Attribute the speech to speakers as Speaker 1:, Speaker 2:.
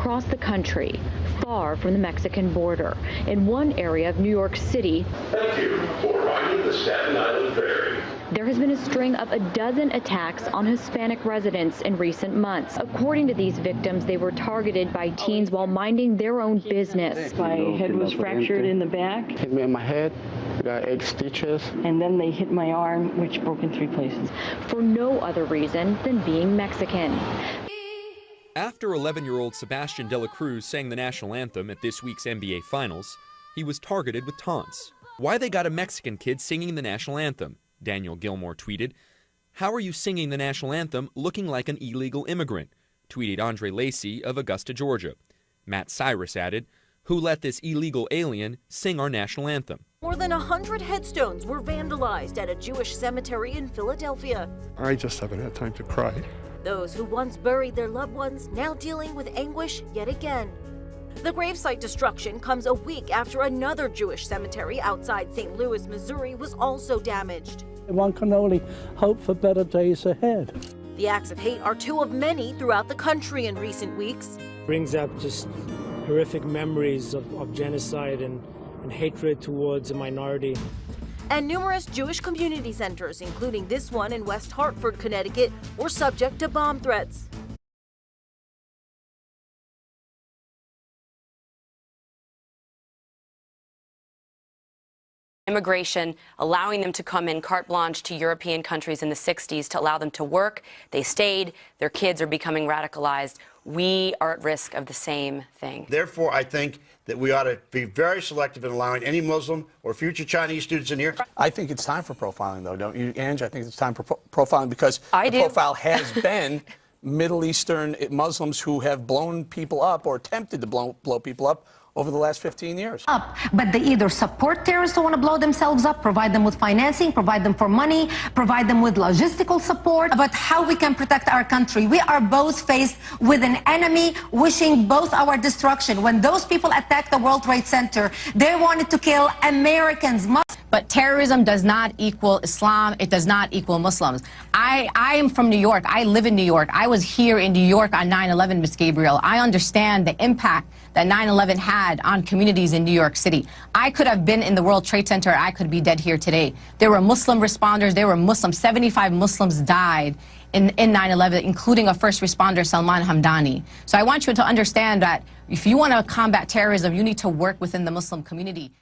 Speaker 1: across the country, far from the Mexican border. In one area of New York City,
Speaker 2: thank you for riding the Staten Island Ferry.
Speaker 1: There has been a string of a dozen attacks on Hispanic residents in recent months. According to these victims, they were targeted by teens while minding their own business.
Speaker 3: My head was fractured in the back.
Speaker 4: Hit me in my head. I got 8 stitches.
Speaker 3: And then they hit my arm, which broke in 3 places.
Speaker 1: For no other reason than being Mexican.
Speaker 5: After 11-year-old Sebastian de la Cruz sang the national anthem at this week's NBA Finals, he was targeted with taunts. Why they got a Mexican kid singing the national anthem? Daniel Gilmore tweeted. How are you singing the national anthem looking like an illegal immigrant? Tweeted Andre Lacey of Augusta, Georgia. Matt Cyrus added, who let this illegal alien sing our national anthem?
Speaker 6: More than 100 headstones were vandalized at a Jewish cemetery in Philadelphia.
Speaker 7: I just haven't had time to cry.
Speaker 6: Those who once buried their loved ones now dealing with anguish yet again. The gravesite destruction comes a week after another Jewish cemetery outside St. Louis, Missouri was also damaged.
Speaker 8: One can only hope for better days ahead.
Speaker 6: The acts of hate are 2 of many throughout the country in recent weeks.
Speaker 9: Brings up just horrific memories of genocide and hatred towards a minority.
Speaker 6: And numerous Jewish community centers, including this one in West Hartford, Connecticut, were subject to bomb threats.
Speaker 10: Immigration, allowing them to come in carte blanche to European countries in the 60s to allow them to work. They stayed. Their kids are becoming radicalized. We are at risk of the same thing.
Speaker 11: Therefore, I think that we ought to be very selective in allowing any Muslim or future Chinese students in here.
Speaker 4: I think it's time for profiling, though, don't you, Ange? I think it's time for profiling because the profile has been Middle Eastern Muslims who have blown people up or attempted to blow people up over the last 15 years.
Speaker 12: But they either support terrorists who want to blow themselves up, provide them with financing, provide them for money, provide them with logistical support. But how we can protect our country? We are both faced with an enemy wishing both our destruction. When those people attacked the World Trade Center, they wanted to kill Americans.
Speaker 13: But terrorism does not equal Islam. It does not equal Muslims. I am from New York. I live in New York. I was here in New York on 9/11, Ms. Gabriel. I understand the impact that 9/11 had on communities in New York City. I could have been in the World Trade Center. I could be dead here today. There were Muslim responders. There were Muslims. 75 Muslims died in 9/11, including a first responder, Salman Hamdani. So I want you to understand that if you want to combat terrorism, you need to work within the Muslim community.